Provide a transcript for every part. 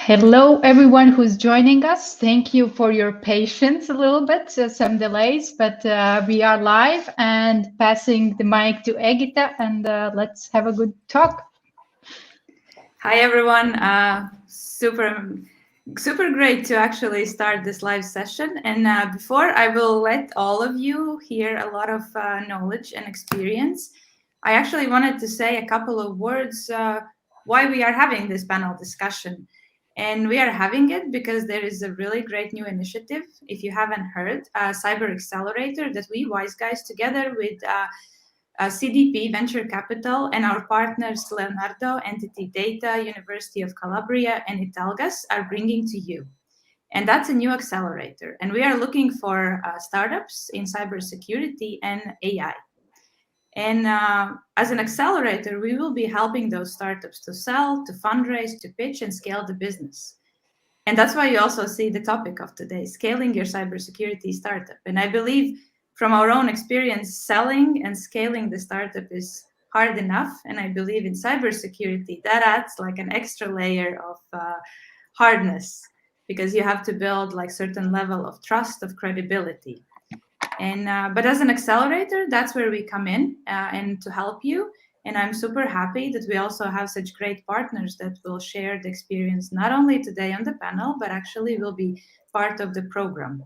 Hello, everyone who's joining us. Thank you for your patience a little bit, some delays, but we are live and passing the mic to Egita, and let's have a good talk. Hi, everyone. Super great to actually start this live session. And before I will let all of you hear a lot of knowledge and experience, I actually wanted to say a couple of words why we are having this panel discussion. And we are having it because there is a really great new initiative, if you haven't heard, Cyber Xcelerator, that we wise guys together with CDP Venture Capital and our partners Leonardo, Entity Data, University of Calabria, and Italia are bringing to you. And that's a new accelerator. And we are looking for startups in cybersecurity and AI. And as an accelerator, we will be helping those startups to sell, to fundraise, to pitch, and scale the business. And that's why you also see the topic of today, scaling your cybersecurity startup. And I believe from our own experience, selling and scaling the startup is hard enough. And I believe in cybersecurity, that adds like an extra layer of hardness, because you have to build like certain level of trust, of credibility. And but as an accelerator, that's where we come in and to help you. And I'm super happy that we also have such great partners that will share the experience, not only today on the panel, but actually will be part of the program.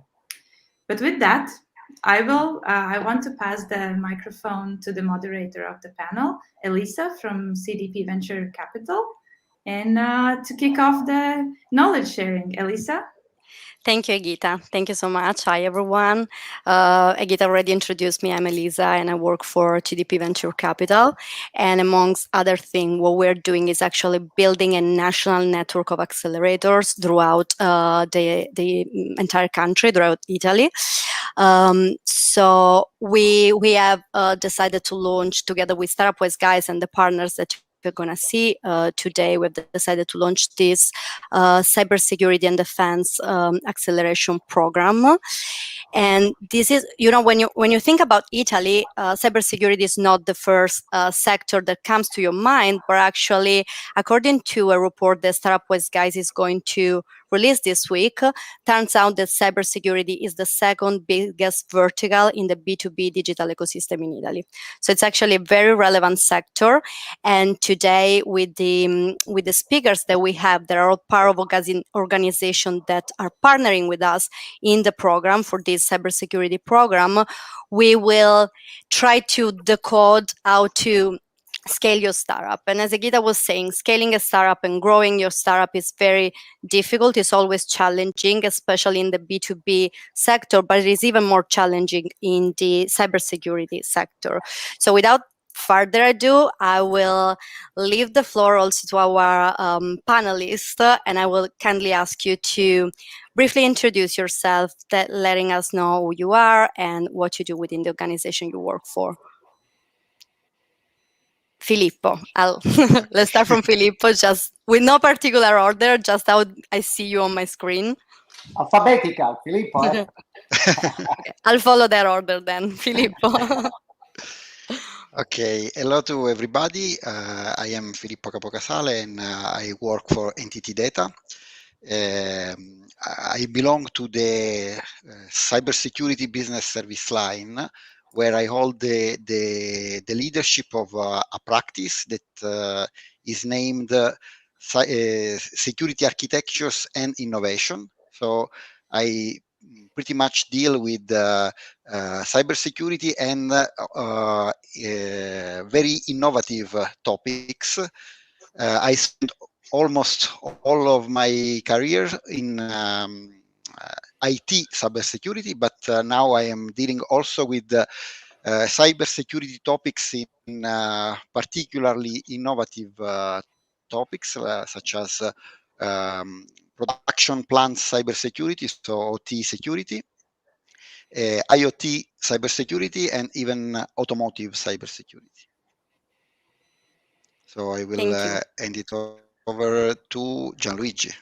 But with that, I want to pass the microphone to the moderator of the panel, Elisa from CDP Venture Capital, and to kick off the knowledge sharing. Elisa? Thank you, Egita. Thank you so much. Hi, everyone. Egita already introduced me. I'm Elisa, and I work for CDP Venture Capital. And amongst other things, what we're doing is actually building a national network of accelerators throughout the entire country, throughout Italy. So we have decided to launch together with Startup Wise guys and the partners that we're going to see today. We've decided to launch this cybersecurity and defense acceleration program. And this is, when you think about Italy, cybersecurity is not the first sector that comes to your mind, but actually, according to a report that Startup Wise guys is going to release this week, turns out that cybersecurity is the second biggest vertical in the B2B digital ecosystem in Italy. So it's actually a very relevant sector. And today, with the speakers that we have, there are all part of organizations that are partnering with us in the program for this cybersecurity program. We will try to decode how to scale your startup. And as Egita was saying, scaling a startup and growing your startup is very difficult. It's always challenging, especially in the B2B sector, but it is even more challenging in the cybersecurity sector. So without further ado, I will leave the floor also to our panelists, and I will kindly ask you to briefly introduce yourself, letting us know who you are and what you do within the organization you work for. Filippo, let's start from Filippo, just with no particular order, just how I see you on my screen. Alphabetical, Filippo. I'll follow that order then, Filippo. Okay, hello to everybody. I am Filippo Capocasale and I work for Entity Data. I belong to the cybersecurity business service line, where I hold the leadership of a practice that is named Security Architectures and Innovation. So I pretty much deal with cybersecurity and very innovative topics. I spent almost all of my career in IT cybersecurity, but now I am dealing also with cybersecurity topics in particularly innovative topics such as production plant cybersecurity, so OT security, IoT cybersecurity, and even automotive cybersecurity. So I will hand it over to Gianluigi.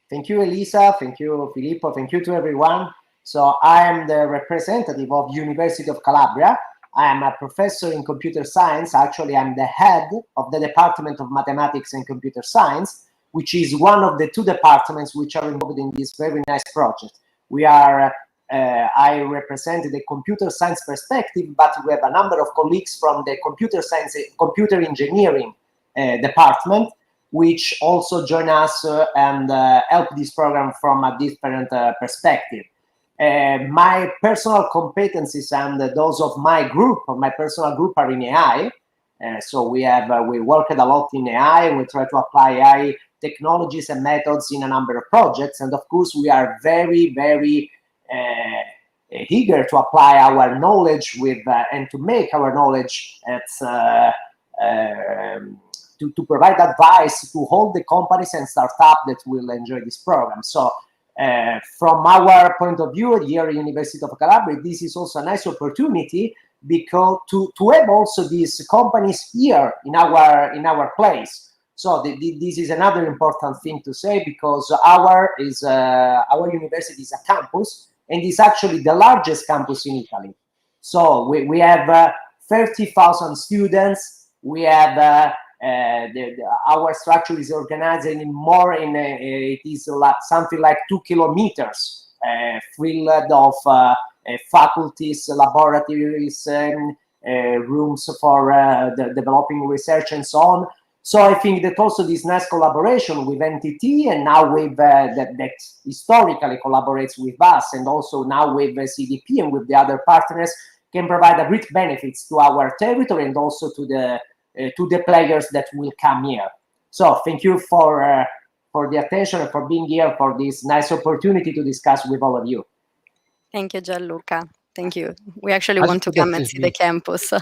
Thank you, Elisa. Thank you, Filippo. Thank you to everyone. So I am the representative of University of Calabria. I am a professor in computer science. Actually, I'm the head of the Department of Mathematics and Computer Science, which is one of the two departments which are involved in this very nice project. We are, I represent the computer science perspective, but we have a number of colleagues from the computer science, computer engineering department, which also join us and help this program from a different perspective. My personal competencies and those of my group, my personal group, are in AI. So we worked a lot in AI, and we try to apply AI technologies and methods in a number of projects. And of course, we are very, very eager to apply our knowledge with and to make our knowledge to provide advice to all the companies and startups that will enjoy this program. So from our point of view here at University of Calabria, this is also a nice opportunity because to have also these companies here in our place. So this is another important thing to say, because our university is a campus, and is actually the largest campus in Italy. So we have 30,000 students. We have our structure is organized in more in it is something like 2 kilometers filled of faculties, laboratories, rooms for developing research and so on. So I think that also this nice collaboration with NTT, and now with that historically collaborates with us, and also now with CDP and with the other partners, can provide a great benefits to our territory and also to the players that will come here. So thank you for the attention and for being here for this nice opportunity to discuss with all of you. Thank you, Gianluca. Thank you. We actually want to come and see the campus.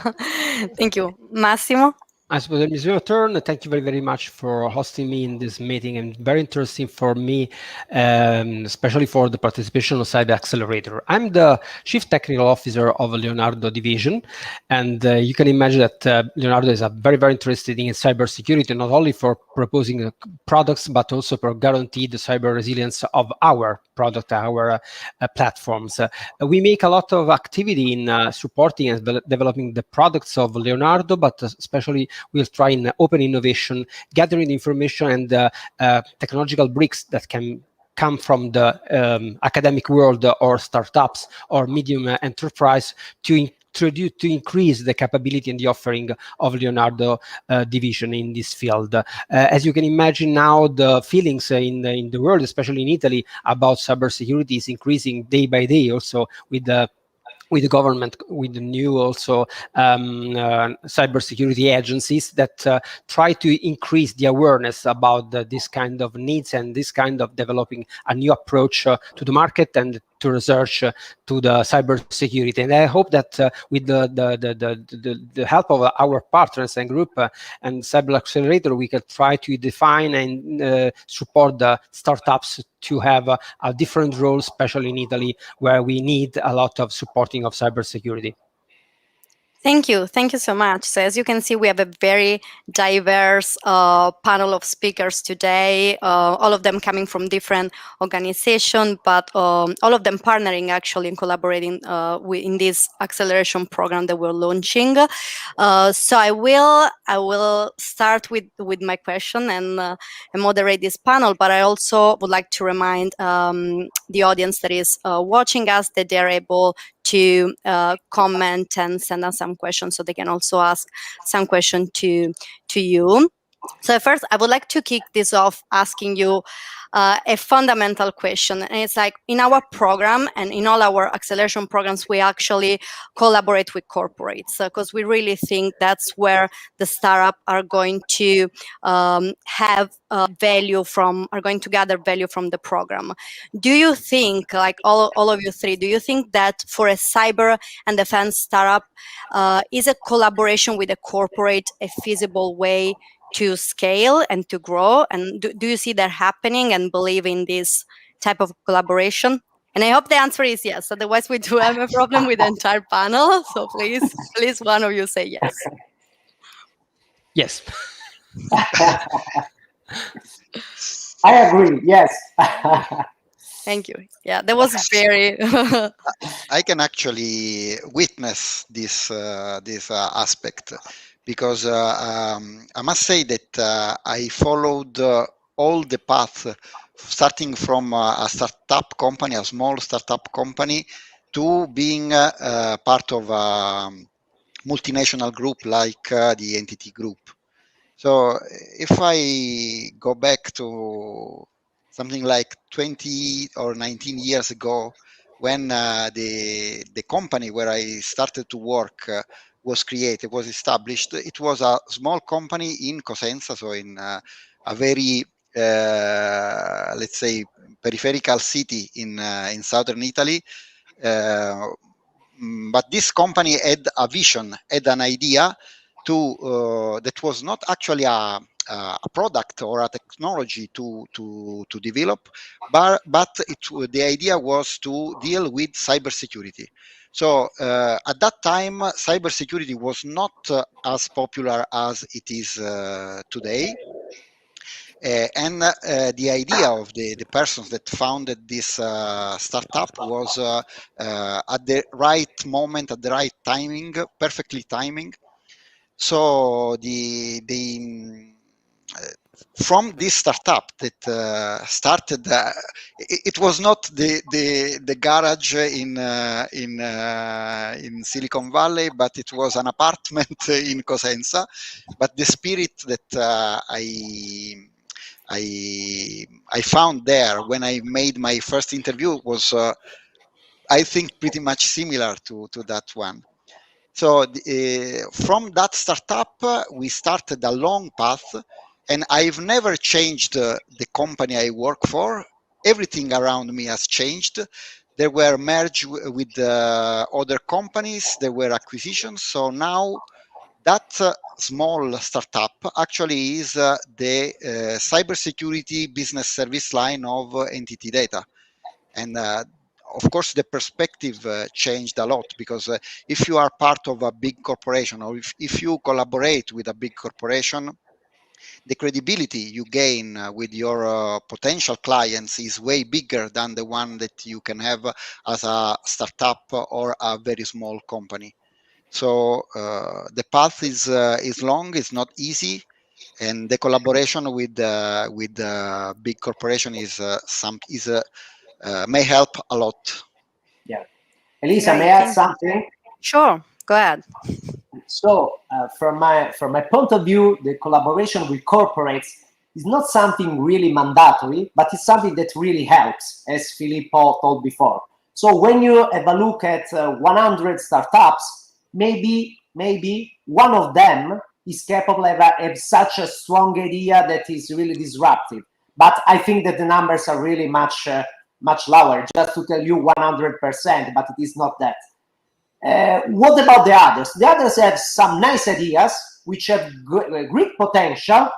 Thank you. Massimo? I suppose it's your turn. Thank you very, very much for hosting me in this meeting, and very interesting for me, especially for the participation of Cyber Xcelerator. I'm the Chief Technical Officer of Leonardo division, and you can imagine that Leonardo is very, very interested in cybersecurity, not only for proposing products, but also for guarantee the cyber resilience of our product, our platforms. We make a lot of activity in supporting and developing the products of Leonardo, but especially we'll try in open innovation, gathering information and technological bricks that can come from the academic world or startups or medium enterprise to increase the capability and the offering of Leonardo division in this field. As you can imagine now, the feelings in the world, especially in Italy, about cybersecurity is increasing day by day, also with the government, with the new also cybersecurity agencies that try to increase the awareness about this kind of needs and this kind of developing a new approach to the market and to research to the cybersecurity. And I hope that with the help of our partners and group and Cyber Xcelerator, we can try to define and support the startups to have a different role, especially in Italy, where we need a lot of supporting of cybersecurity. Thank you. Thank you so much. So as you can see, we have a very diverse panel of speakers today, all of them coming from different organizations, but all of them partnering actually and collaborating in this acceleration program that we're launching. So I will start with my question and moderate this panel, but I also would like to remind the audience that is watching us that they're able to comment and send us some questions, so they can also ask some questions to you. So first, I would like to kick this off asking you a fundamental question. And it's like, in our program and in all our acceleration programs, we actually collaborate with corporates because we really think that's where the startup are going to have value from, are going to gather value from the program. Do you think, like all of you three, do you think that for a cyber and defense startup, is a collaboration with a corporate a feasible way to scale and to grow? And do you see that happening and believe in this type of collaboration? And I hope the answer is yes. Otherwise, we do have a problem with the entire panel. So please one of you say yes. Yes. I agree. Yes. Thank you. Yeah, that was very. I can actually witness this aspect, because I must say that I followed all the path, starting from a startup company, a small startup company, to being part of a multinational group like the NTT Group. So if I go back to something like 20 or 19 years ago, when the company where I started to work was created, was established, it was a small company in Cosenza, so in a very, let's say, peripheral city in southern Italy. But this company had a vision, had an idea to that was not actually a product or a technology to develop, but the idea was to deal with cybersecurity. So at that time, cybersecurity was not as popular as it is today. And the idea of the persons that founded this startup was at the right moment, at the right timing, perfectly timing. So from this startup that started, it was not the garage in Silicon Valley, but it was an apartment in Cosenza. But the spirit that I found there when I made my first interview was, I think, pretty much similar to that one. So from that startup, we started a long path, and I've never changed the company I work for. Everything around me has changed. There were merged with other companies. There were acquisitions. So now that small startup actually is the cybersecurity business service line of NTT Data. And of course, the perspective changed a lot, because if you are part of a big corporation, or if you collaborate with a big corporation, the credibility you gain with your potential clients is way bigger than the one that you can have as a startup or a very small company. So the path is long, it's not easy, and the collaboration with big corporation may help a lot. Yeah, Elisa, may I add something? Sure, go ahead. So, from my point of view, the collaboration with corporates is not something really mandatory, but it's something that really helps, as Filippo told before. So, when you have a look at 100 startups, maybe one of them is capable of such a strong idea that is really disruptive. But I think that the numbers are really much lower. Just to tell you 100%, but it is not that. What about the others? The others have some nice ideas which have great potential,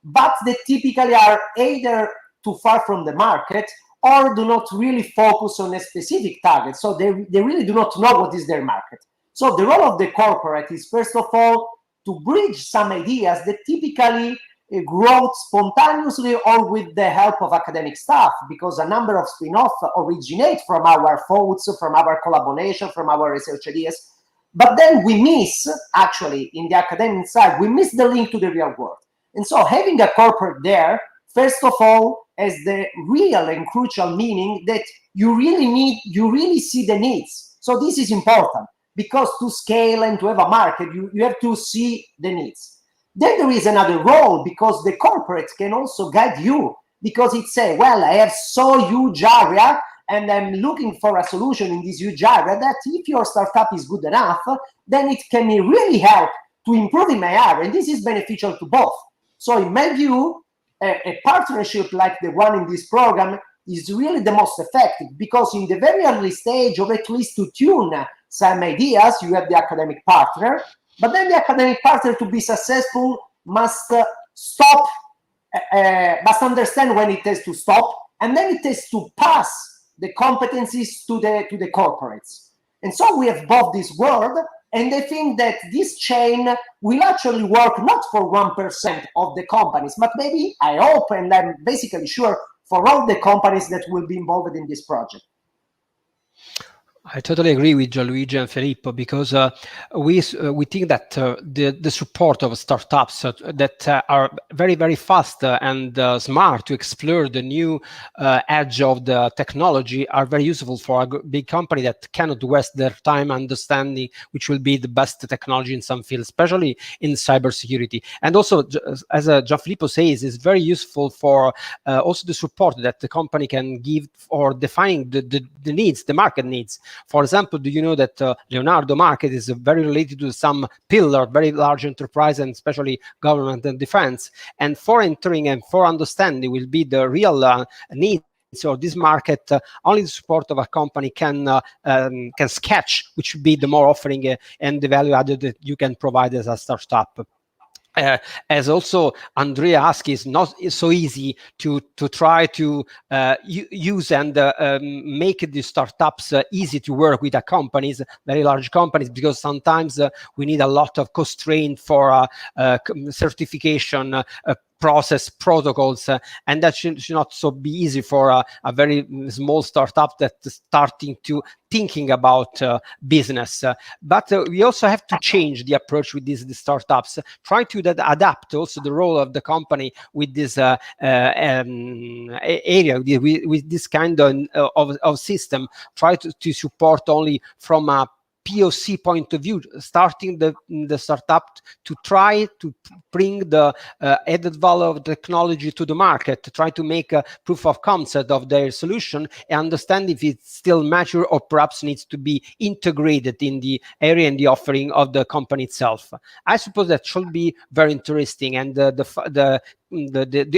but they typically are either too far from the market or do not really focus on a specific target. So they really do not know what is their market. So the role of the corporate is, first of all, to bridge some ideas that typically grow spontaneously or with the help of academic staff, because a number of spin-offs originate from our thoughts, from our collaboration, from our research ideas. But then we miss, actually, in the academic side, we miss the link to the real world. And so having a corporate there, first of all, has the real and crucial meaning that you really see the needs. So this is important, because to scale and to have a market, you have to see the needs. Then there is another role, because the corporate can also guide you, because it says, well, I have so huge area and I'm looking for a solution in this huge area that if your startup is good enough, then it can really help to improve in my area. And this is beneficial to both. So in my view, a partnership like the one in this program is really the most effective, because in the very early stage, or at least to tune some ideas, you have the academic partner. But then the academic partner, to be successful, must stop, must understand when it has to stop, and then it has to pass the competencies to the corporates. And so we have both this world, and I think that this chain will actually work not for 1% of the companies, but maybe, I hope, and I'm basically sure, for all the companies that will be involved in this project. I totally agree with Gianluigi and Filippo, because we think that the support of startups that are very, very fast and smart to explore the new edge of the technology are very useful for a big company that cannot waste their time understanding which will be the best technology in some field, especially in cybersecurity. And also, as Gianfilippo says, it's very useful for also the support that the company can give for defining the needs, the market needs. For example, do you know that Leonardo market is very related to some pillar, very large enterprise, and especially government and defense? And for entering and for understanding will be the real needs. So this market, only the support of a company can sketch, which would be the more offering and the value added that you can provide as a startup. As also Andrea asked, it's not so easy to try to use and make the startups easy to work with the companies, very large companies, because sometimes we need a lot of constraint for certification process protocols, and that should not so be easy for a very small startup that's starting to thinking about business. But we also have to change the approach with these startups, try to adapt also the role of the company with this area, with this kind of system, try to support only from a POC point of view, starting the startup to try to bring the added value of technology to the market, to try to make a proof of concept of their solution and understand if it's still mature or perhaps needs to be integrated in the area and the offering of the company itself. I suppose that should be very interesting, and the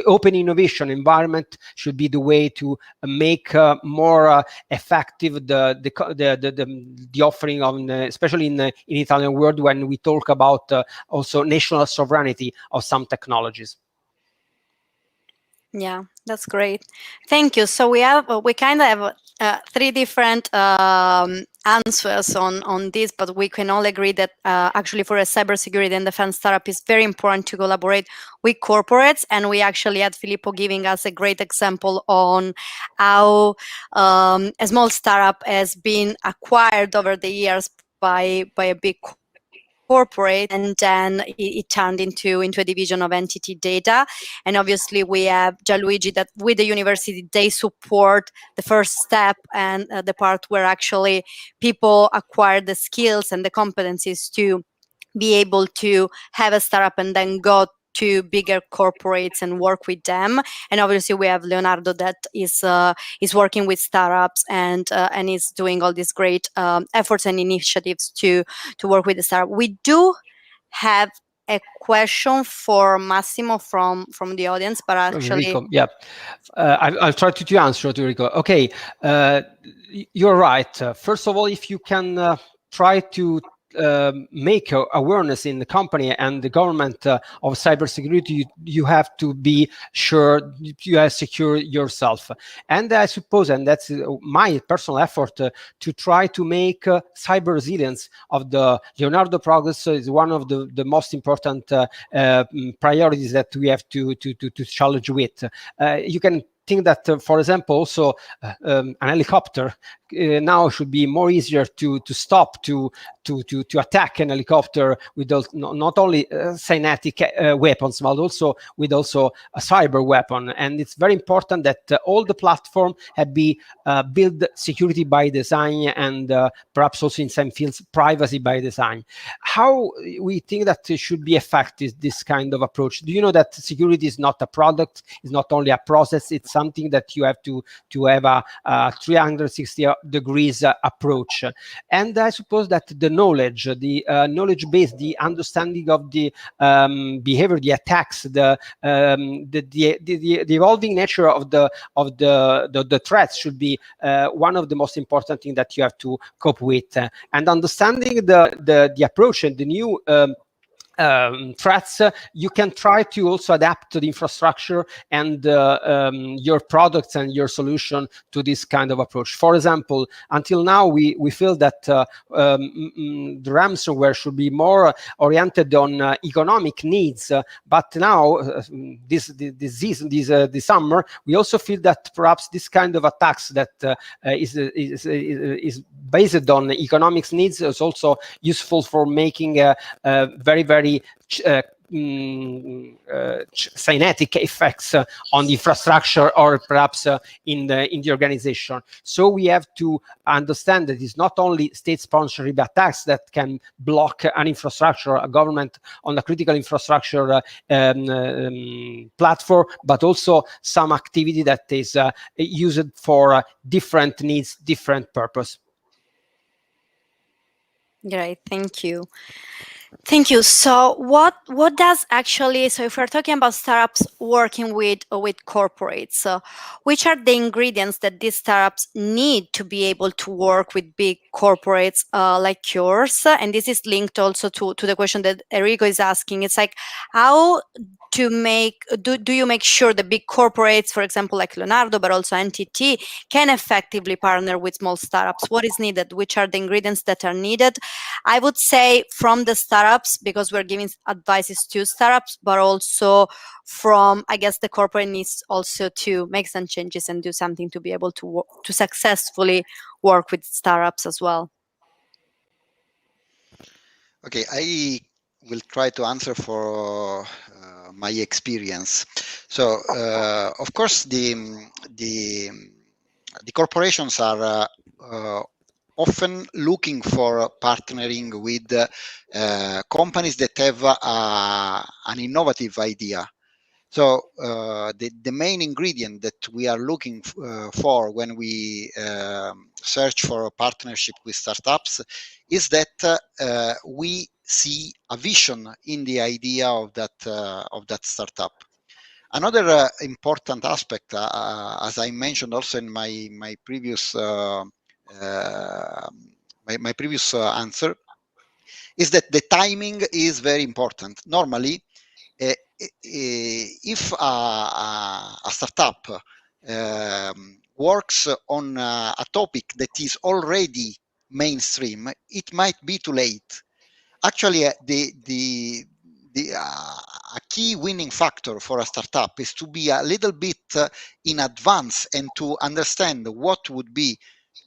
open innovation environment should be the way to make more effective the offering of, especially in Italian world, when we talk about also national sovereignty of some technologies. Yeah, that's great. Thank you. So we kind of have three different answers on this, but we can all agree that actually for a cybersecurity and defense startup, it's very important to collaborate with corporates. And we actually had Filippo giving us a great example on how a small startup has been acquired over the years by a big corporate, and then it turned into a division of entity data. And obviously we have Gianluigi that with the university, they support the first step and the part where actually people acquire the skills and the competencies to be able to have a startup and then go to bigger corporates and work with them. And obviously we have Leonardo that is working with startups and is doing all these great efforts and initiatives to work with the startup. We do have a question for Massimo from the audience, but actually, Enrico, yeah, I'll try to answer to Enrico. Okay, you're right. First of all, if you can try to make awareness in the company and the government of cybersecurity, you have to be sure you have secure yourself. And I suppose, and that's my personal effort, to try to make cyber resilience of the Leonardo progress is one of the most important priorities that we have to challenge with. You can think that, for example, also an helicopter now should be more easier to stop, to attack an helicopter with those, not only kinetic weapons, but also with a cyber weapon. And it's very important that all the platform have be built security by design, and perhaps also in some fields privacy by design. How we think that it should be effective, this kind of approach? Do you know that security is not a product, it's not only a process, it's something that you have to have a 360 degrees approach. And I suppose that the knowledge, the knowledge base, the understanding of the behavior, the attacks, the evolving nature of the threats should be one of the most important things that you have to cope with. And understanding the approach and the new threats, you can try to also adapt to the infrastructure and your products and your solution to this kind of approach. For example, until now, we feel that the ransomware should be more oriented on economic needs, but now this summer, we also feel that perhaps this kind of attacks that is based on economic needs is also useful for making very cynetic effects on the infrastructure or perhaps in the organization. So we have to understand that it's not only state-sponsored attacks that can block an infrastructure, a government on a critical infrastructure platform, but also some activity that is used for different needs, different purpose. Great, thank you. Thank you. So what does actually, so if we're talking about startups working with corporates, which are the ingredients that these startups need to be able to work with big corporates like yours? And this is linked also to the question that Enrico is asking. It's like, how to make, do you make sure the big corporates, for example, like Leonardo, but also NTT, can effectively partner with small startups? What is needed? Which are the ingredients that are needed? I would say from the startups, because we're giving advices to startups, but also from, I guess, the corporate needs also to make some changes and do something to be able to successfully work with startups as well. Okay, I will try to answer for my experience. So, of course, the corporations are often looking for partnering with companies that have an innovative idea. So the main ingredient that we are looking for when we search for a partnership with startups is that we see a vision in the idea of that startup. Another important aspect, as I mentioned also in my previous my previous answer, is that the timing is very important. Normally, if a startup works on a topic that is already mainstream, it might be too late. Actually, a key winning factor for a startup is to be a little bit in advance and to understand what would be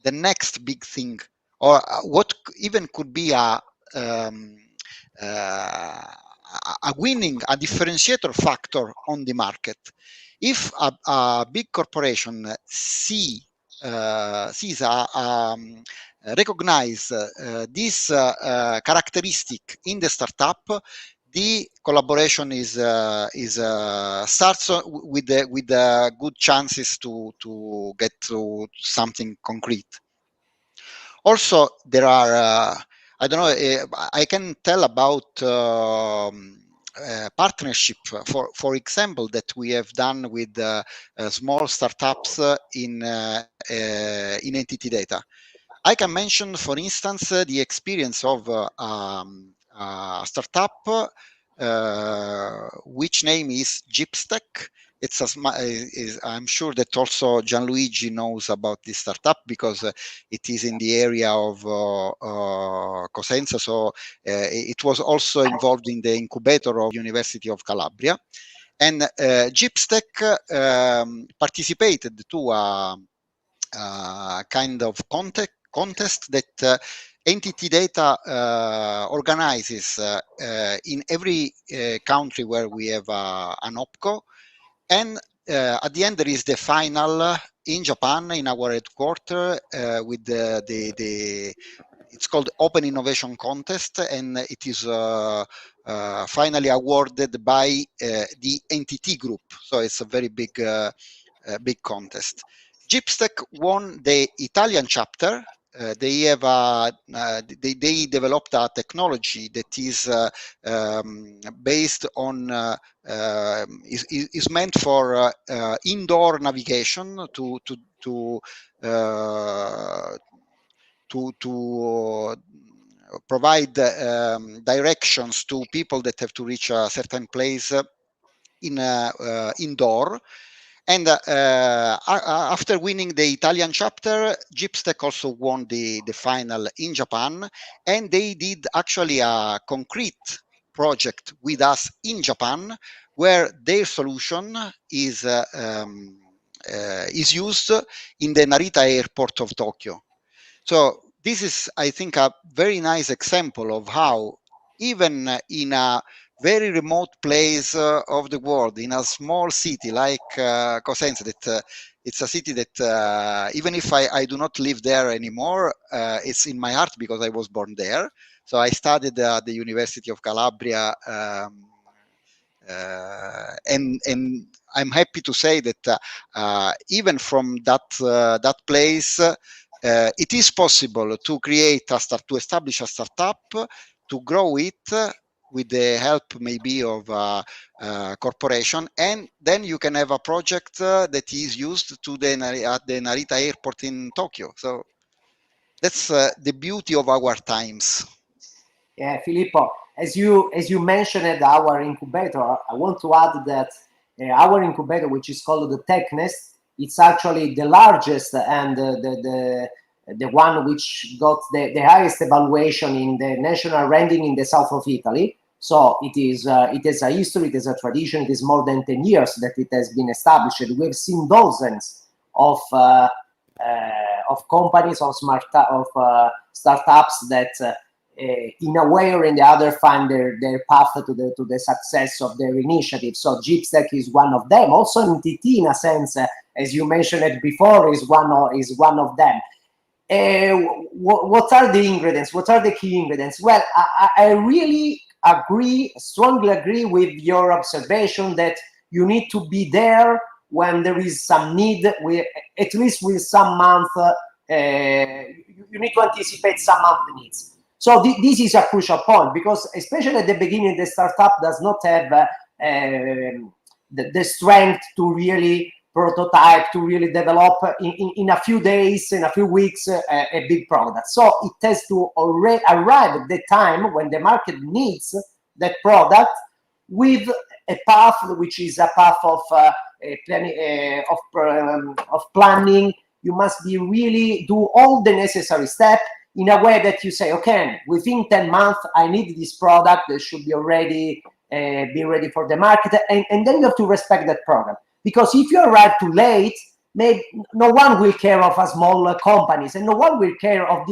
the next big thing, or what even could be a differentiator factor on the market. If a big corporation sees recognize this characteristic in the startup, the collaboration is starts with good chances to get to something concrete. Also, there are I don't know. I can tell about partnership, for example, that we have done with small startups in entity data. I can mention, for instance, the experience of a startup which name is Gypstech. It's I'm sure that also Gianluigi knows about this startup because it is in the area of Cosenza. So it was also involved in the incubator of University of Calabria. And Gypstech participated to a kind of contest that entity data organizes in every country where we have an OPCO. And at the end, there is the final in Japan, in our headquarters, with it's called Open Innovation Contest, and it is finally awarded by the NTT Group. So it's a very big contest. Gypstech won the Italian chapter. They have they developed a technology that is based on is meant for indoor navigation to provide directions to people that have to reach a certain place in indoor. And after winning the Italian chapter, Jeepstech also won the final in Japan, and they did actually a concrete project with us in Japan, where their solution is used in the Narita airport of Tokyo. So this is, I think, a very nice example of how even in a very remote place of the world, in a small city like Cosenza, that it's a city that even if I do not live there anymore, it's in my heart because I was born there. So I studied at the University of Calabria, and I'm happy to say that even from that place, it is possible to establish a startup, to grow it with the help maybe of a corporation, and then you can have a project that is used at the Narita airport in Tokyo. So that's the beauty of our times. Yeah, Filippo, as you mentioned our incubator, I want to add that our incubator, which is called the TechNest, it's actually the largest and the one which got the highest evaluation in the national ranking in the south of Italy. So it is a history, it is a tradition. It is more than 10 years that it has been established. We've seen dozens of companies, of startups that in a way or in the other find their path to the success of their initiative. So Jeepstech is one of them. Also NTT, in a sense, as you mentioned it before, is one of them. What are the ingredients? What are the key ingredients? Well, I really strongly agree with your observation that you need to be there when there is some need, at least with some month, you need to anticipate some month needs. So this is a crucial point, because especially at the beginning, the startup does not have the strength to really prototype, to really develop in a few days, in a few weeks, a big product. So it has to already arrive at the time when the market needs that product with a path which is a path of planning. You must be really do all the necessary steps in a way that you say, okay, within 10 months, I need this product that should be already be ready for the market. And then you have to respect that program. Because if you arrive too late, maybe no one will care of a small companies, and no one will care of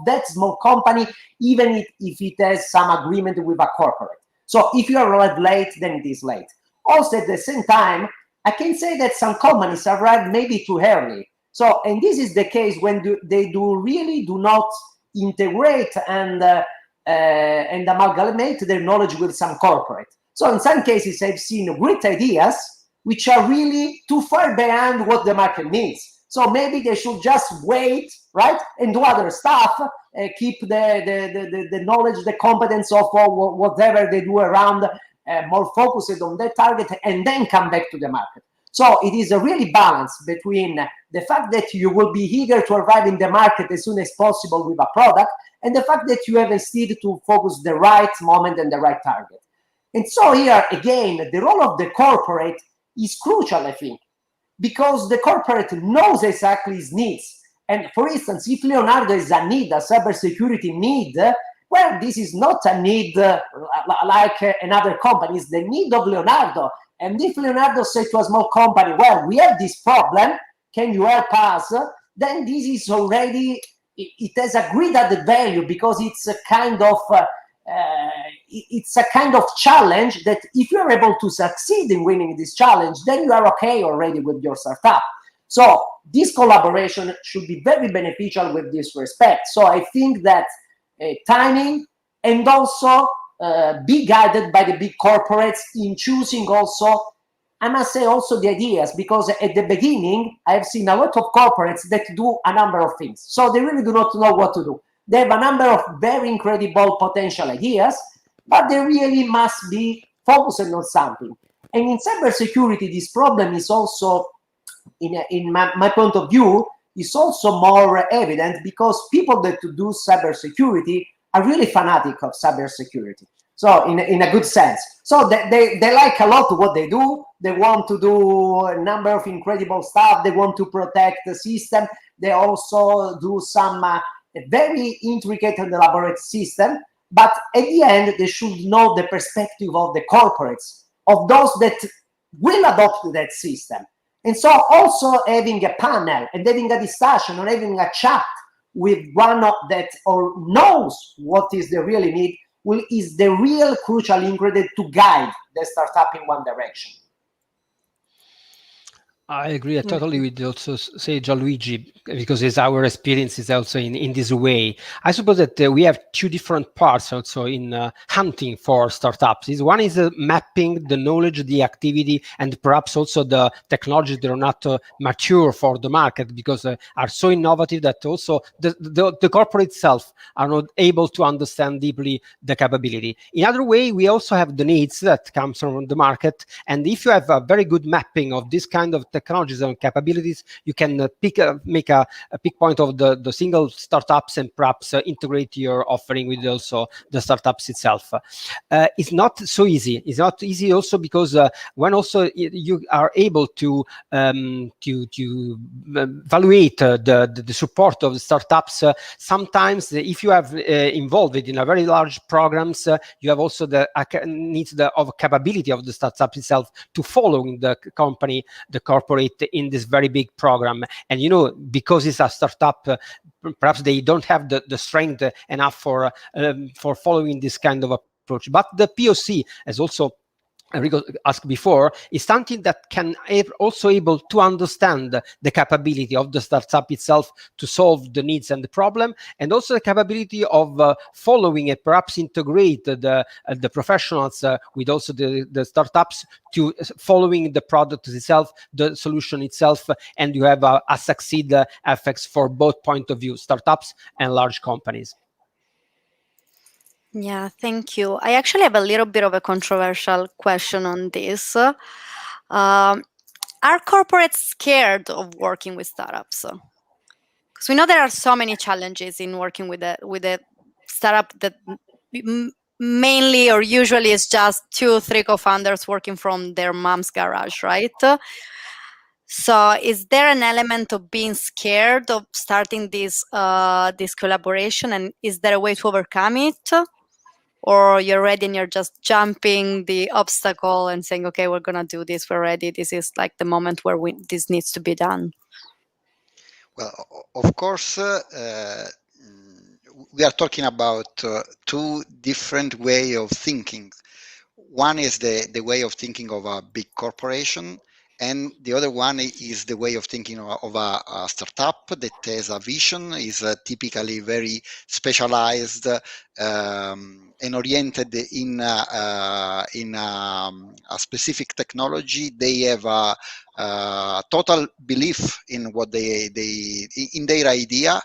that small company, even if it has some agreement with a corporate. So if you arrive late, then it is late. Also, at the same time, I can say that some companies arrive maybe too early. So, and this is the case when they really do not integrate and amalgamate their knowledge with some corporate. So in some cases, I've seen great ideas which are really too far behind what the market needs. So maybe they should just wait, right, and do other stuff, keep the knowledge, the competence of whatever they do around, more focused on their target, and then come back to the market. So it is a really balance between the fact that you will be eager to arrive in the market as soon as possible with a product, and the fact that you have instead to focus the right moment and the right target. And so here, again, the role of the corporate is crucial, I think, because the corporate knows exactly its needs. And for instance, if Leonardo is a need, a cybersecurity need, well, this is not a need like another company, it's the need of Leonardo. And if Leonardo says to a small company, well, we have this problem, can you help us? Then this is already, it has a great added value, because it's a kind of challenge that if you're able to succeed in winning this challenge, then you are okay already with your startup. So this collaboration should be very beneficial with this respect. So I think that timing, and also be guided by the big corporates in choosing also, I must say, also the ideas, because at the beginning, I've seen a lot of corporates that do a number of things. So they really do not know what to do. They have a number of very incredible potential ideas, but they really must be focusing on something. And in cybersecurity, this problem is also, in my point of view, is also more evident, because people that do cybersecurity are really fanatic of cybersecurity. So in a good sense. So they like a lot what they do. They want to do a number of incredible stuff. They want to protect the system. They also do some very intricate and elaborate system. But at the end, they should know the perspective of the corporates, of those that will adopt that system. And so also having a panel and having a discussion or having a chat with one of that or knows what is the really need is the real crucial ingredient to guide the startup in one direction. I agree totally with also say Gianluigi, because it's our experience is also in this way. I suppose that we have two different parts also in hunting for startups. One is mapping the knowledge, the activity, and perhaps also the technologies that are not mature for the market because are so innovative that also the corporate itself are not able to understand deeply the capability. In other way, we also have the needs that comes from the market. And if you have a very good mapping of this kind of technologies and capabilities, you can make a pick point of the single startups and perhaps integrate your offering with also the startups itself. It's not so easy. It's not easy also because when also you are able to evaluate the support of the startups, sometimes if you have involved in a very large programs, you have also the needs of capability of the startup itself to follow the company, the corporate in this very big program. And because it's a startup, perhaps they don't have the strength enough for following this kind of approach. But the POC, as also Enrico asked before, is something that can also able to understand the capability of the startup itself to solve the needs and the problem, and also the capability of following and perhaps integrate the professionals with also the startups to following the product itself, the solution itself, and you have a succeed effects for both point of view, startups and large companies. Yeah, thank you. I actually have a little bit of a controversial question on this. Are corporates scared of working with startups? Because we know there are so many challenges in working with a startup that mainly or usually is just 2-3 co-founders working from their mom's garage, right? So is there an element of being scared of starting this collaboration, and is there a way to overcome it? Or you're ready and you're just jumping the obstacle and saying, okay, we're going to do this, we're ready. This is like the moment where this needs to be done. Well, of course, we are talking about two different ways of thinking. One is the way of thinking of a big corporation, and the other one is the way of thinking of a startup that has a vision, is typically very specialized and oriented in a specific technology. They have a total belief in what in their idea,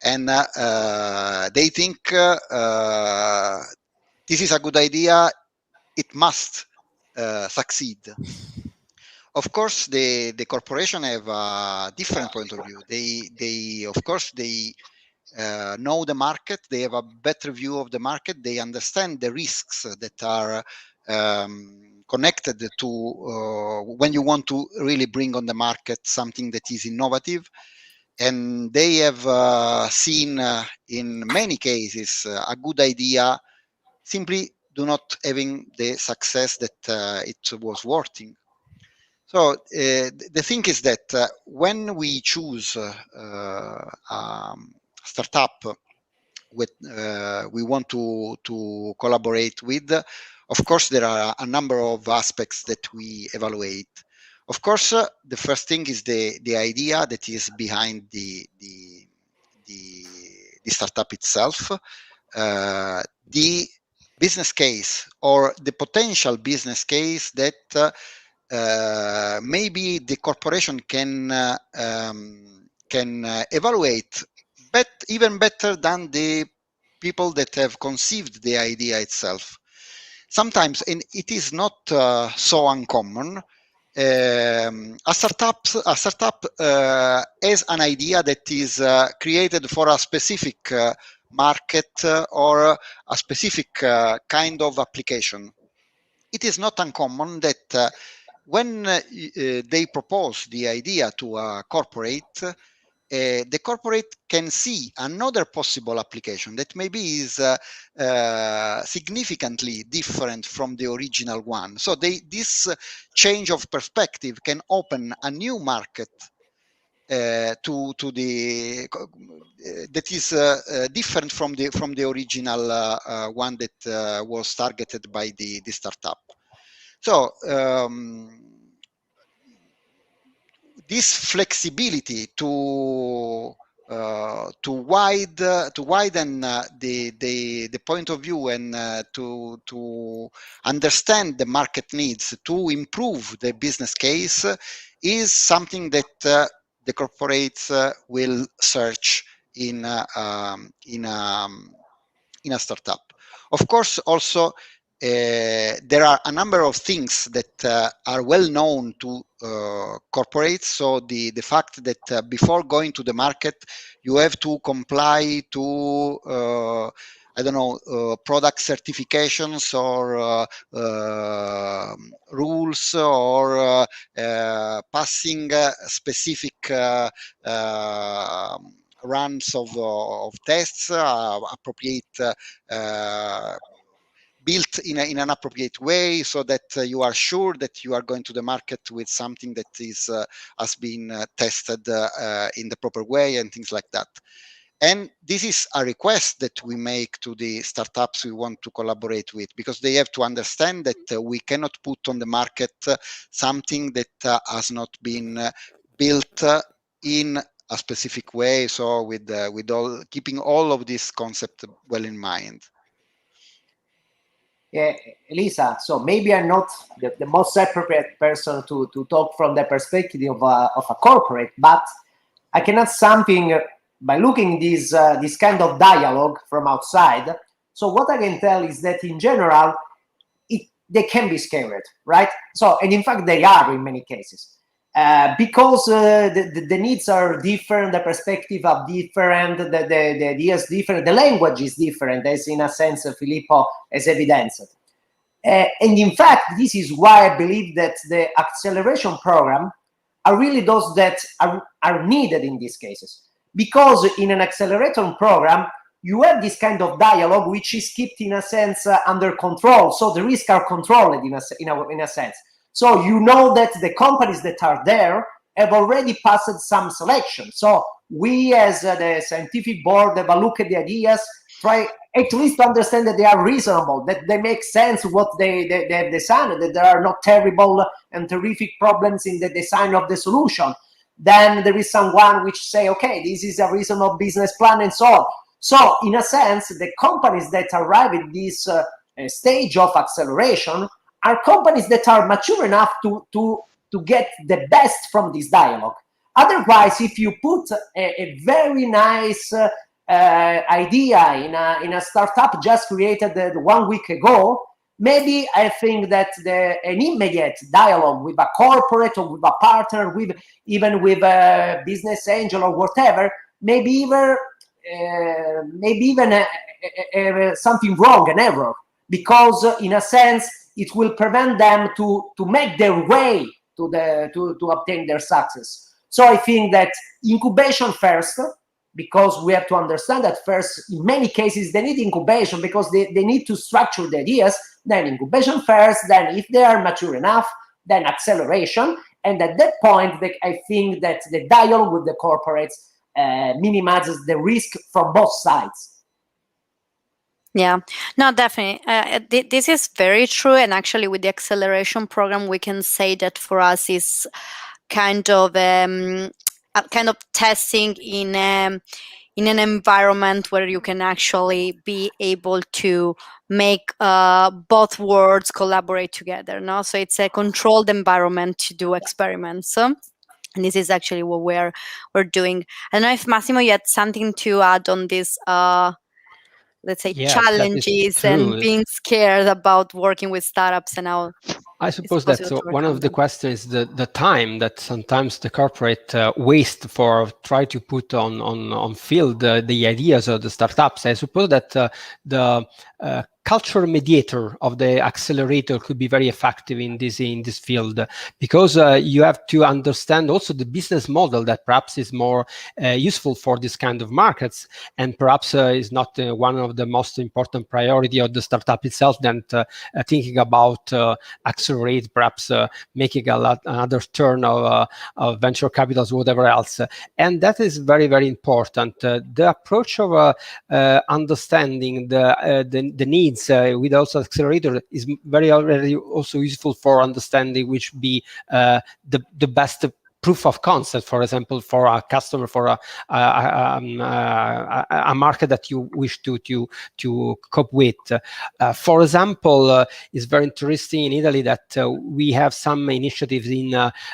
and they think this is a good idea. It must succeed. Of course, the corporation have a different point of view. They know the market. They have a better view of the market. They understand the risks that are connected to when you want to really bring on the market something that is innovative. And they have seen in many cases a good idea simply do not having the success that it was working. So the thing is that when we choose a startup with we want to collaborate with, of course there are a number of aspects that we evaluate. Of course, the first thing is the idea that is behind the startup itself, the business case or the potential business case that maybe the corporation can evaluate even better than the people that have conceived the idea itself. Sometimes, and it is not so uncommon, a startup has an idea that is created for a specific market or a specific kind of application. It is not uncommon that when they propose the idea to a corporate, the corporate can see another possible application that maybe is significantly different from the original one. So this change of perspective can open a new market to the that is different from the original one that was targeted by the startup. So this flexibility to widen the point of view and to understand the market needs to improve the business case is something that the corporates will search in a startup. Of course, also there are a number of things that are well known to corporates. So the fact that before going to the market, you have to comply to I don't know, product certifications or rules or passing specific runs of tests, appropriate built in an appropriate way, so that you are sure that you are going to the market with something that is has been tested in the proper way and things like that. And this is a request that we make to the startups we want to collaborate with, because they have to understand that we cannot put on the market something that has not been built in a specific way. So with all keeping all of this concept well in mind. Yeah, Elisa, so maybe I'm not the most appropriate person to talk from the perspective of a corporate, but I can add something by looking this kind of dialogue from outside. So what I can tell is that in general, they can be scared, right? So, and in fact, they are in many cases. Because the needs are different, the perspective are different, the ideas different, the language is different, as in a sense Filippo has evidenced. And in fact, this is why I believe that the acceleration program are really those that are needed in these cases. Because in an acceleration program, you have this kind of dialogue which is kept in a sense under control. So the risks are controlled in a sense. So you know that the companies that are there have already passed some selection. So we as the scientific board have a look at the ideas, try at least to understand that they are reasonable, that they make sense what they have designed, that there are not terrible and terrific problems in the design of the solution. Then there is someone which say, okay, this is a reasonable business plan and so on. So in a sense, the companies that arrive at this stage of acceleration are companies that are mature enough to get the best from this dialogue. Otherwise, if you put a very nice idea in a startup just created 1 week ago, maybe I think that an immediate dialogue with a corporate or with a partner, even with a business angel or whatever, maybe even something wrong, an error, because in a sense it will prevent them to make their way to obtain their success. So I think that incubation first, because we have to understand that first, in many cases, they need incubation because they need to structure the ideas, then incubation first, then if they are mature enough, then acceleration. And at that point, I think that the dialogue with the corporates minimizes the risk from both sides. Yeah, no, definitely. This is very true. And actually, with the acceleration program, we can say that for us is kind of testing in an environment where you can actually be able to make both worlds collaborate together. No, so it's a controlled environment to do experiments. And this is actually what we're doing. I don't know if Massimo, you had something to add on this. Let's say Yes, challenges and being scared about working with startups and how. I suppose that one of the questions is the time that sometimes the corporate waste for try to put on field the ideas of the startups. I suppose that the culture mediator of the accelerator could be very effective in this field, because you have to understand also the business model that perhaps is more useful for this kind of markets, and perhaps is not one of the most important priority of the startup itself than thinking about accelerate, perhaps making another turn of venture capitals, whatever else. And that is very, very important. The approach of understanding the needs with also accelerator is very already also useful for understanding which be the best proof of concept, for example, for a customer, for a market that you wish to cope with. For example, it's very interesting in Italy that we have some initiatives in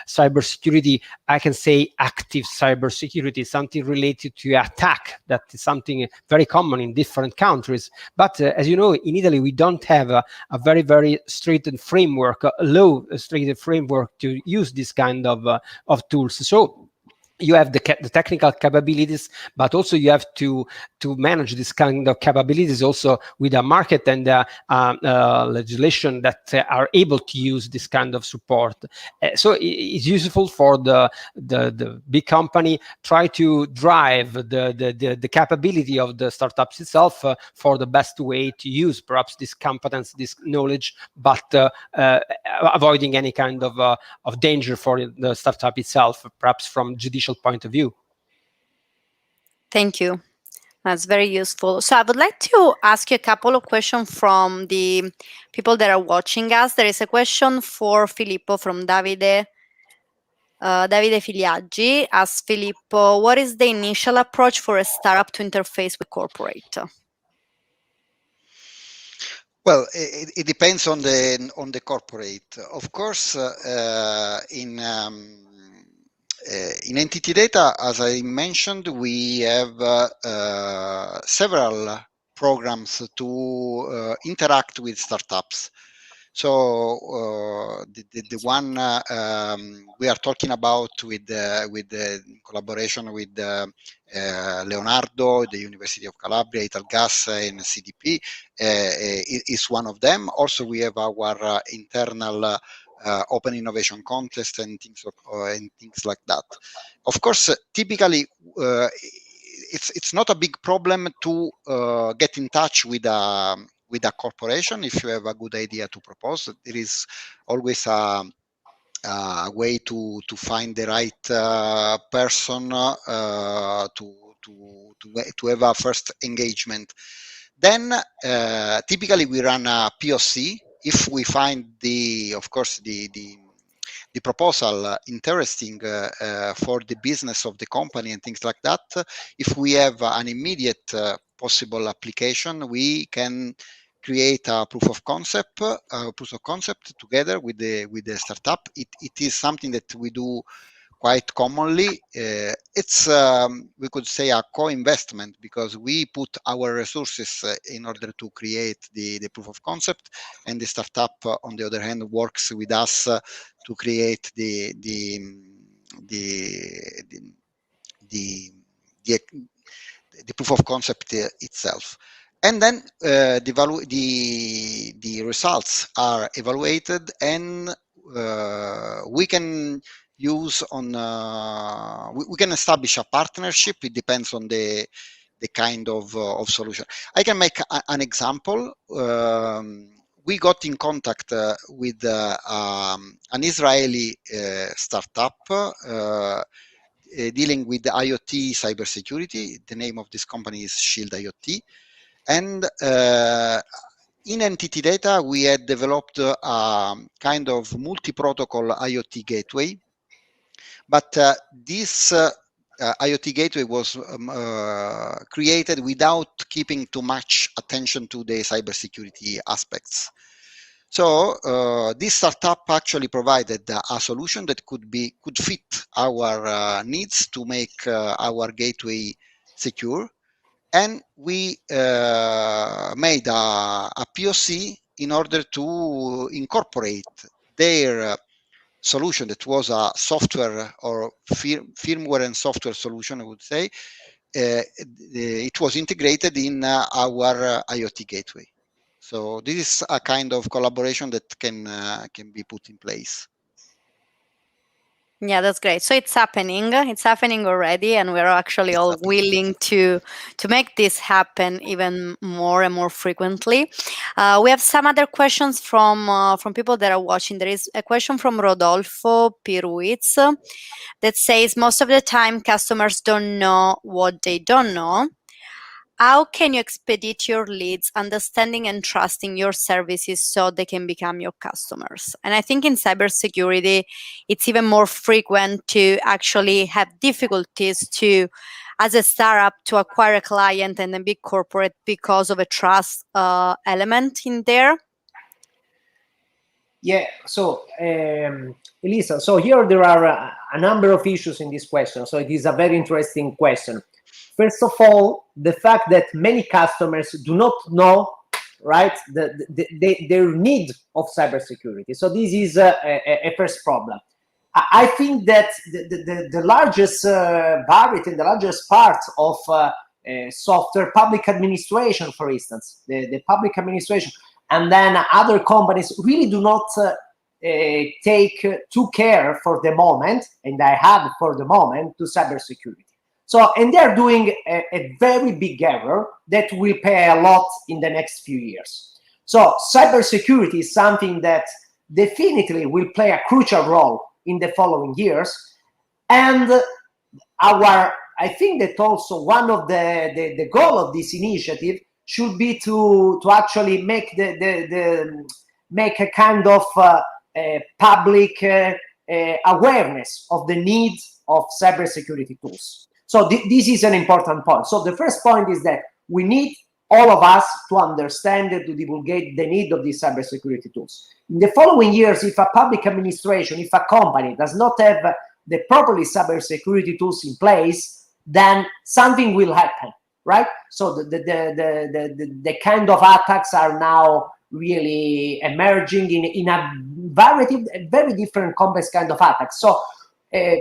cybersecurity. I can say active cybersecurity, something related to attack. That is something very common in different countries. But as you know, in Italy, we don't have a very, very strict framework, a low strict framework to use this kind of tools. So you have the technical capabilities, but also you have to manage this kind of capabilities also with a market and legislation that are able to use this kind of support. So it's useful for the big company try to drive the capability of the startups itself for the best way to use perhaps this competence, this knowledge, but avoiding any kind of danger for the startup itself, perhaps from judicial point of view. Thank you. That's very useful. So I would like to ask you a couple of questions from the people that are watching us. There is a question for Filippo from Davide Filiaggi. Asks Filippo, what is the initial approach for a startup to interface with corporate? Well, it depends on the corporate. Of course, in entity data, as I mentioned, we have several programs to interact with startups. So the one we are talking about with the collaboration with Leonardo, the University of Calabria, Italia, and CDP is one of them. Also, we have our internal open innovation contest and things like that. Of course, typically it's not a big problem to get in touch with a corporation if you have a good idea to propose. There is always a way to find the right person to have a first engagement. Then typically we run a POC. If we find the proposal interesting for the business of the company and things like that, if we have an immediate possible application, we can create a proof of concept together with the startup. It is something that we do quite commonly. It's we could say a co-investment, because we put our resources in order to create the proof of concept, and the startup on the other hand works with us to create the proof of concept itself. And then the results are evaluated, and we can use we can establish a partnership. It depends on the kind of solution. I can make an example. We got in contact with an Israeli startup dealing with the IoT cybersecurity. The name of this company is Shield IoT. And in entity data, we had developed a kind of multi-protocol IoT gateway. But this IoT gateway was created without keeping too much attention to the cybersecurity aspects. So this startup actually provided a solution that could fit our needs to make our gateway secure. And we made a POC in order to incorporate their solution, that was a software or firmware and software solution, I would say, it was integrated in our IoT gateway. So this is a kind of collaboration that can be put in place. Yeah, that's great. So it's happening. It's happening already, and we're actually all willing to make this happen even more and more frequently. We have some other questions from people that are watching. There is a question from Rodolfo Piruiz that says, most of the time customers don't know what they don't know. How can you expedite your leads, understanding and trusting your services so they can become your customers? And I think in cybersecurity, it's even more frequent to actually have difficulties to, as a startup, to acquire a client and a big corporate because of a trust element in there. Yeah, so Elisa, so here there are a number of issues in this question. So it is a very interesting question. First of all, the fact that many customers do not know, right, their need of cybersecurity. So this is a first problem. I think that the largest variety, the largest part of software, public administration, for instance, the public administration, and then other companies really do not take too care for the moment, and I have for the moment, to cybersecurity. So, and they're doing a very big error that will pay a lot in the next few years. So cybersecurity is something that definitely will play a crucial role in the following years. And I think that also one of the goal of this initiative should be to actually make make a kind of public awareness of the need of cybersecurity tools. So this is an important point. So the first point is that we need all of us to understand and to divulgate the need of these cybersecurity tools. In the following years, if a public administration, if a company does not have the properly cybersecurity tools in place, then something will happen, right? So the kind of attacks are now really emerging in a very different complex kind of attacks. So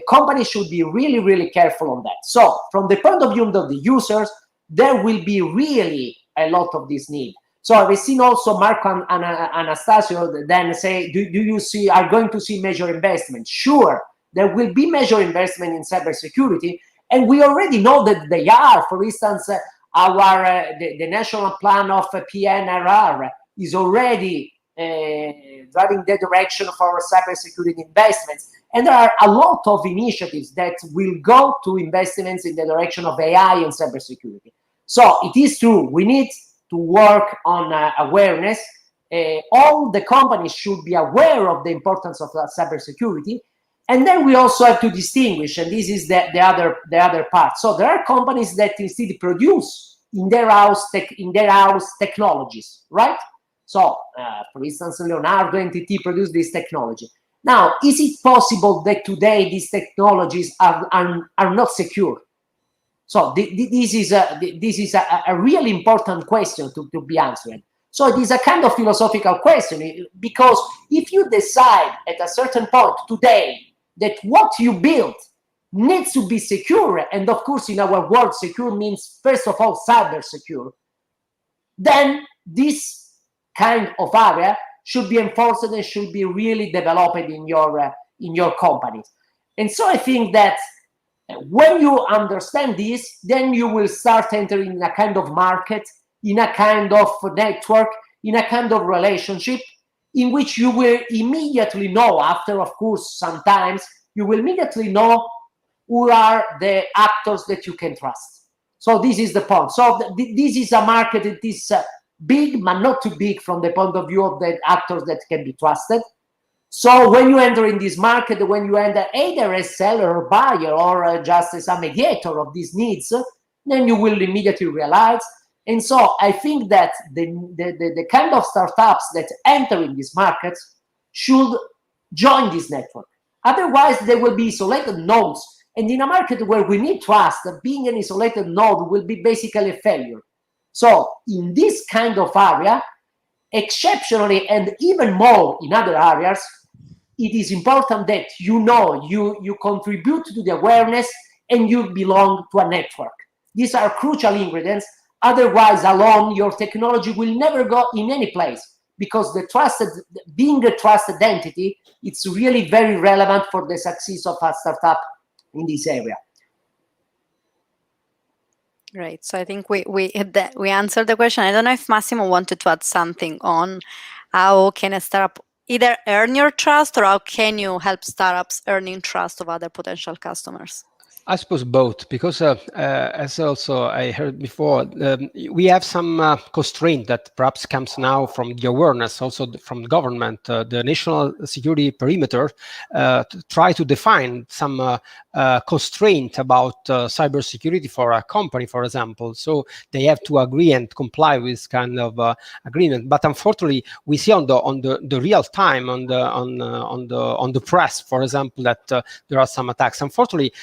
companies should be really, really careful on that. So from the point of view of the users, there will be really a lot of this need. So I've seen also Marco and Anastasio then say, do you see, are going to see major investment? Sure, there will be major investment in cybersecurity, and we already know that they are. For instance, the national plan of PNRR is already driving the direction for cybersecurity investments. And there are a lot of initiatives that will go to investments in the direction of AI and cybersecurity. So it is true, we need to work on awareness. All the companies should be aware of the importance of cybersecurity. And then we also have to distinguish, and this is the other part. So there are companies that instead produce in their house technologies, right? So, for instance, Leonardo and NTT produce this technology. Now, is it possible that today these technologies are not secure? So this is a really important question to be answered. So it is a kind of philosophical question, because if you decide at a certain point today that what you build needs to be secure, and of course in our world secure means first of all cyber secure, then this kind of area should be enforced and should be really developed in your companies. And so I think that when you understand this, then you will start entering a kind of market, in a kind of network, in a kind of relationship, in which you will immediately know, after of course sometimes, you will immediately know who are the actors that you can trust. So this is the point. So this is a market that is big, but not too big from the point of view of the actors that can be trusted. So when you enter in this market, when you enter either as seller or buyer or just as a mediator of these needs, then you will immediately realize. And so I think that the kind of startups that enter in these markets should join this network. Otherwise, they will be isolated nodes. And in a market where we need trust, being an isolated node will be basically a failure. So in this kind of area, exceptionally and even more in other areas, it is important that you contribute to the awareness and you belong to a network. These are crucial ingredients. Otherwise, alone, your technology will never go in any place, because being a trusted entity, it's really very relevant for the success of a startup in this area. Great. So I think we answered the question. I don't know if Massimo wanted to add something on how can a startup either earn your trust, or how can you help startups earning trust of other potential customers? I suppose both, because as also I heard before, we have some constraint that perhaps comes now from the awareness, also from the government, the national security perimeter, to try to define some constraint about cybersecurity for a company, for example. So they have to agree and comply with this kind of agreement. But unfortunately, we see on the real time on the press, for example, that there are some attacks. Unfortunately,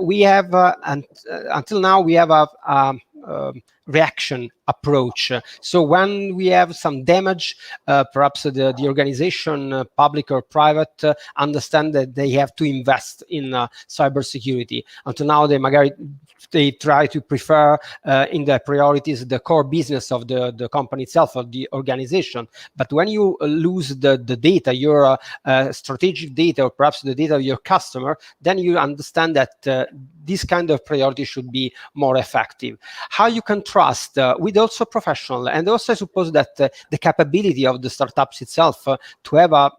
we have until now we have a reaction approach. So when we have some damage, perhaps the organization, public or private, understand that they have to invest in cybersecurity. Until now, they try to prefer in their priorities the core business of the company itself, of the organization. But when you lose the data, your strategic data, or perhaps the data of your customer, then you understand that this kind of priority should be more effective. How you can trust with also professional, and also I suppose that the capability of the startups itself to have a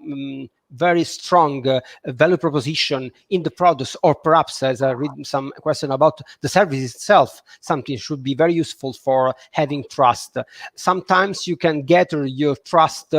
very strong value proposition in the products, or perhaps, as I read some question about the service itself, something should be very useful for having trust. Sometimes you can gather your trust,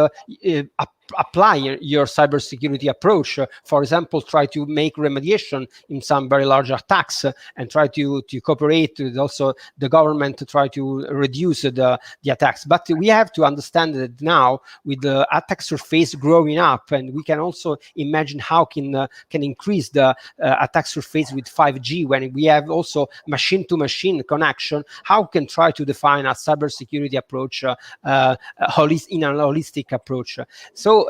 apply your cybersecurity approach. For example, try to make remediation in some very large attacks, and try to cooperate with also the government to try to reduce the attacks. But we have to understand that now, with the attack surface growing up, and we can also imagine how can increase the attack surface with 5G, when we have also machine-to-machine connection, how can try to define a cybersecurity approach in a holistic approach. So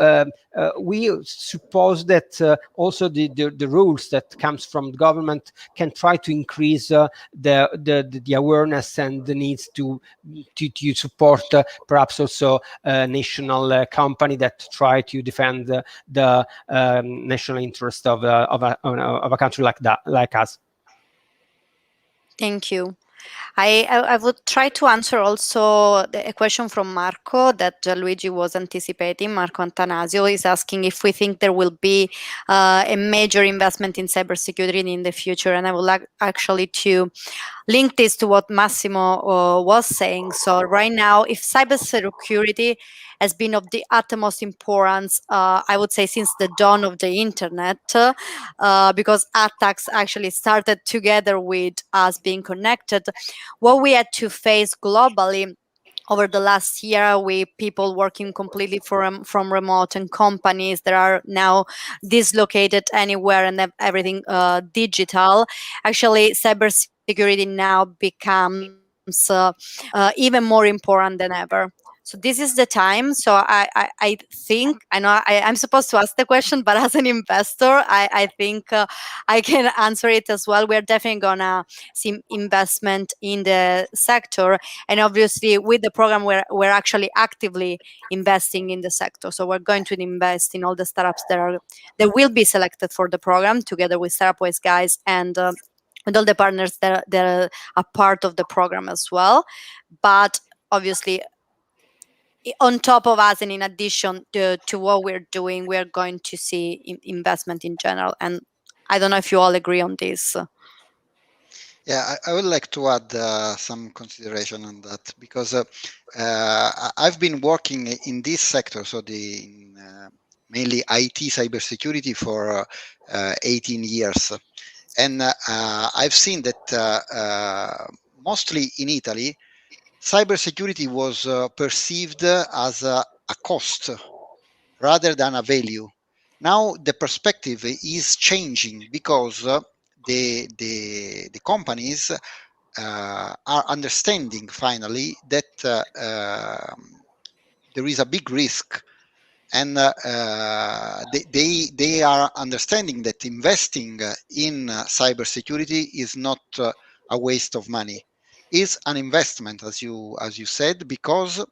we suppose that also the rules that comes from the government can try to increase the awareness and the needs to support perhaps also a national company that try to defend the national interest of a country like us. Thank you. I would try to answer also a question from Marco that Luigi was anticipating. Marco Antanasio is asking if we think there will be a major investment in cybersecurity in the future. And I would like actually to link this to what Massimo was saying. So right now, if cybersecurity has been of the utmost importance, I would say, since the dawn of the internet, because attacks actually started together with us being connected. What we had to face globally over the last year, with people working completely from remote, and companies that are now dislocated anywhere and everything digital, actually cybersecurity now becomes even more important than ever. So this is the time. So I think, I know I'm supposed to ask the question, but as an investor, I think I can answer it as well. We're definitely gonna see investment in the sector, and obviously with the program, we're actually actively investing in the sector. So we're going to invest in all the startups that will be selected for the program, together with Startup Wise guys and with all the partners that are part of the program as well. But obviously, on top of us, and in addition to what we're doing, we're going to see investment in general. And I don't know if you all agree on this. Yeah, I would like to add some consideration on that, because I've been working in this sector, so mainly IT cybersecurity, for 18 years. And I've seen that mostly in Italy, cybersecurity was perceived as a cost rather than a value. Now the perspective is changing, because the companies are understanding finally that there is a big risk and they are understanding that investing in cybersecurity is not a waste of money. Is an investment, as you said, because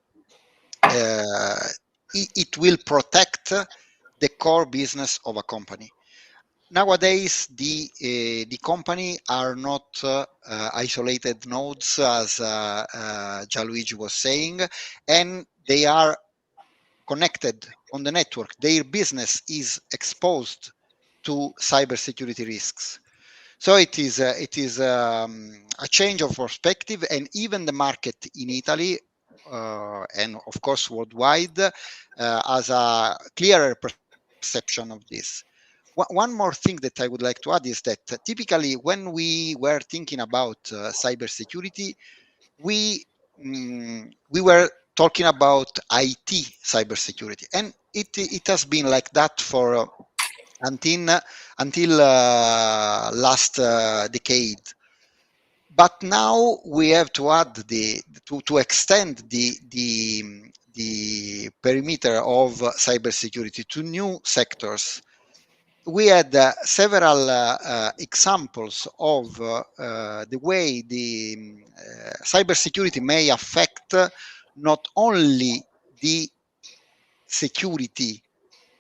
it will protect the core business of a company. Nowadays, the company are not isolated nodes, as Gianluigi was saying, and they are connected on the network. Their business is exposed to cybersecurity risks. So it is a change of perspective, and even the market in Italy and of course worldwide has a clearer perception of this. One more thing that I would like to add is that typically when we were thinking about cybersecurity, we were talking about IT cybersecurity, and it has been like that for until last decade. But now we have to add to extend the perimeter of cybersecurity to new sectors. We had several examples of the way the cybersecurity may affect not only the security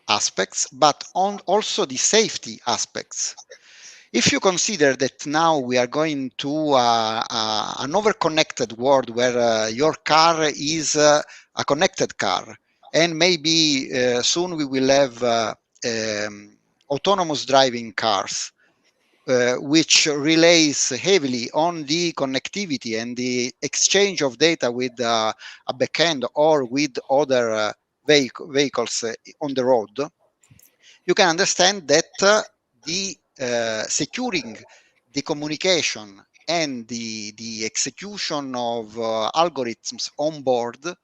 aspects, but also the safety aspects. If you consider that now we are going to an over-connected world where your car is a connected car, and maybe soon we will have autonomous driving cars, which relies heavily on the connectivity and the exchange of data with a backend or with other vehicles on the road, you can understand that the securing the communication and the execution of algorithms on board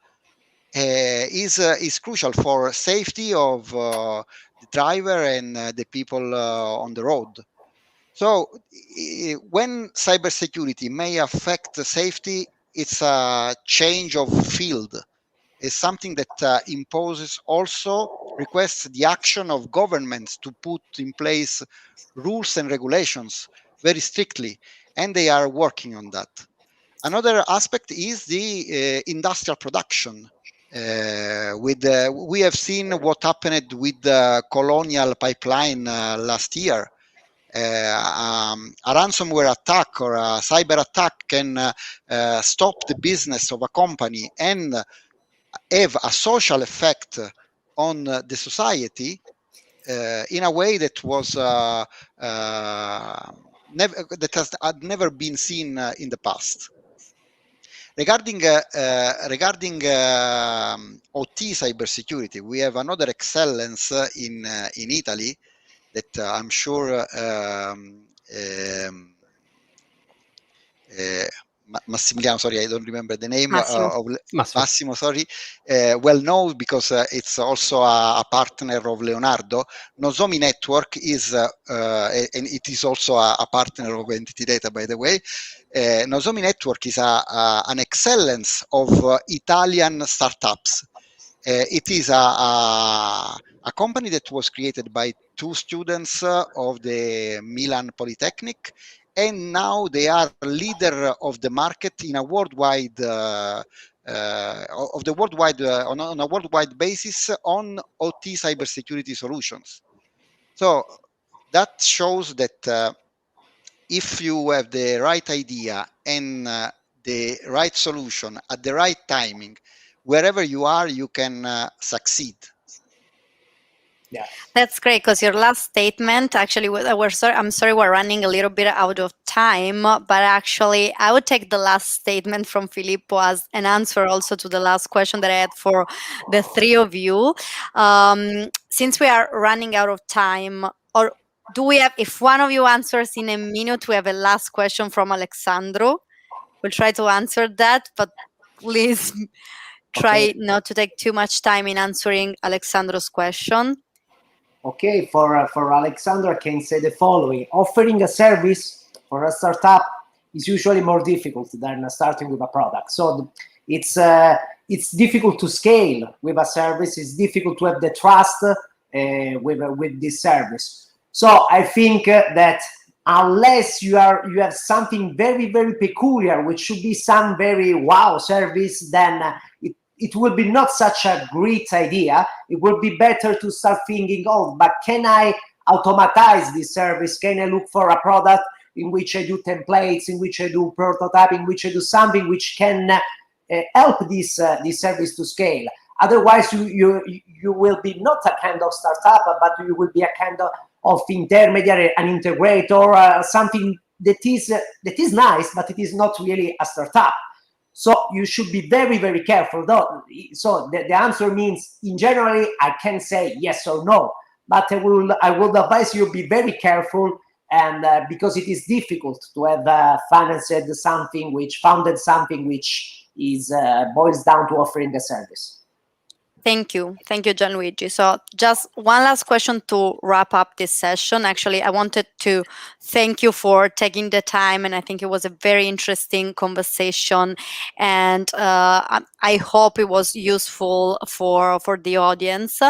is crucial for safety of the driver and the people on the road. So when cybersecurity may affect safety, it's a change of field. It's something that imposes also requests the action of governments to put in place rules and regulations very strictly, and they are working on that. Another aspect is the industrial production. We have seen what happened with the Colonial Pipeline last year. A ransomware attack or a cyber attack can stop the business of a company and have a social effect on the society in a way that was had never been seen in the past. Regarding OT cybersecurity, we have another excellence in Italy that I'm sure Massimiliano, sorry, I don't remember the name. Massimo, sorry, well known because it's also a partner of Leonardo. Nozomi Network is, and it is also a partner of Entity Data, by the way. Nozomi Network is an excellence of Italian startups. It is a company that was created by two students of the Milan Polytechnic, and now they are leader of the market in a worldwide on a worldwide basis on OT cybersecurity solutions. So that shows that if you have the right idea and the right solution at the right timing, wherever you are, you can succeed. Yeah, that's great, because your last statement, actually, I'm sorry, we're running a little bit out of time, but actually I would take the last statement from Filippo as an answer also to the last question that I had for the three of you. Since we are running out of time, or do we have, if one of you answers in a minute, we have a last question from Alessandro. We'll try to answer that, but please try not to take too much time in answering Alessandro's question. Okay, for Alexander, I can say the following. Offering a service for a startup is usually more difficult than starting with a product. So it's it's difficult to scale with a service. It's difficult to have the trust with this service. So I think that unless you have something very, very peculiar, which should be some very wow service, then it will be not such a great idea. It would be better to start thinking, oh, but can I automatize this service? Can I look for a product in which I do templates, in which I do prototyping, in which I do something which can help this service to scale? Otherwise, you will be not a kind of startup, but you will be a kind of intermediary, an integrator, something that is nice, but it is not really a startup. So you should be very, very careful, though. So the answer means, in general, I can say yes or no, but I would advise you be very careful, and because it is difficult to have founded something which is boils down to offering a service. Thank you, Gianluigi. So just one last question to wrap up this session. Actually, I wanted to thank you for taking the time, and I think it was a very interesting conversation, and I hope it was useful for the audience.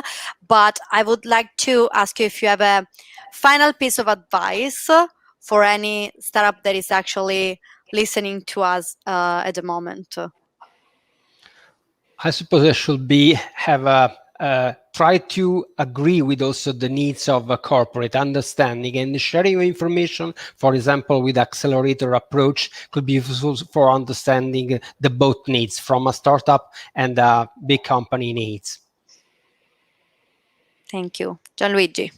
But I would like to ask you if you have a final piece of advice for any startup that is actually listening to us at the moment. I suppose I should try to agree with also the needs of a corporate understanding, and sharing information, for example, with accelerator approach could be useful for understanding the both needs from a startup and a big company needs. Thank you. Gianluigi.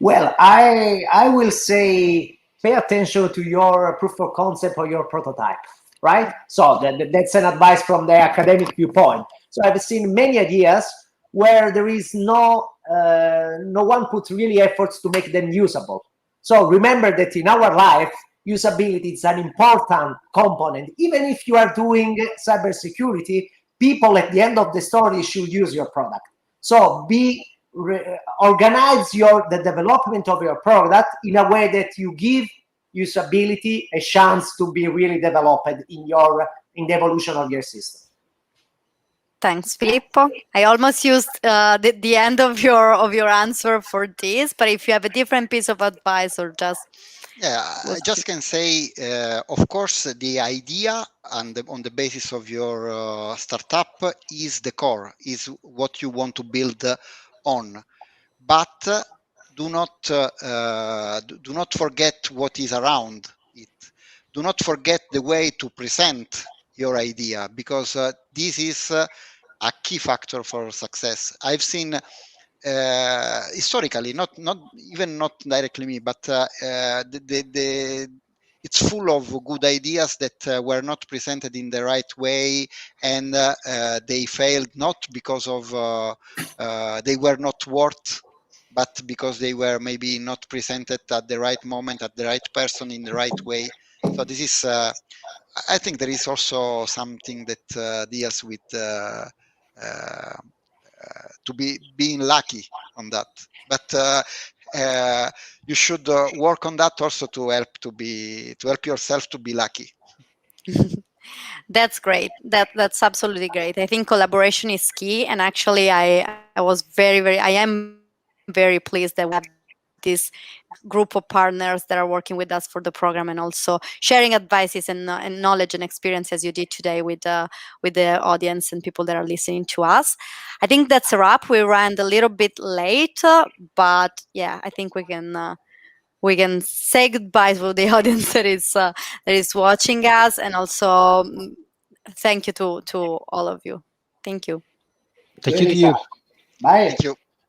Well, I will say pay attention to your proof of concept or your prototype, right? So that's an advice from the academic viewpoint. So I've seen many ideas where there is no one puts really efforts to make them usable. So remember that in our life, usability is an important component. Even if you are doing cybersecurity, people at the end of the story should use your product. So organize the development of your product in a way that you give usability a chance to be really developed in the evolution of your system. Thanks, Filippo. I almost used the end of your answer for this, but if you have a different piece of advice or just... Yeah, I just can say, of course, the idea and on the basis of your startup is the core, is what you want to build on. But do not forget what is around it. Do not forget the way to present your idea, because this is a key factor for success. I've seen historically, not directly me, but it's full of good ideas that were not presented in the right way, and they failed not because of they were not worth, but because they were maybe not presented at the right moment, at the right person, in the right way. So this is, I think there is also something that deals with to being lucky on that. But you should work on that also to help yourself to be lucky. That's great. That's absolutely great. I think collaboration is key, and actually I am very pleased that we have this group of partners that are working with us for the program, and also sharing advices and knowledge and experience as you did today with the audience and people that are listening to us. I think that's a wrap. We ran a little bit late, but yeah, I think we can say goodbye to the audience that is watching us, and also thank you to all of you. Thank you. Thank you to you. Bye. Thank you.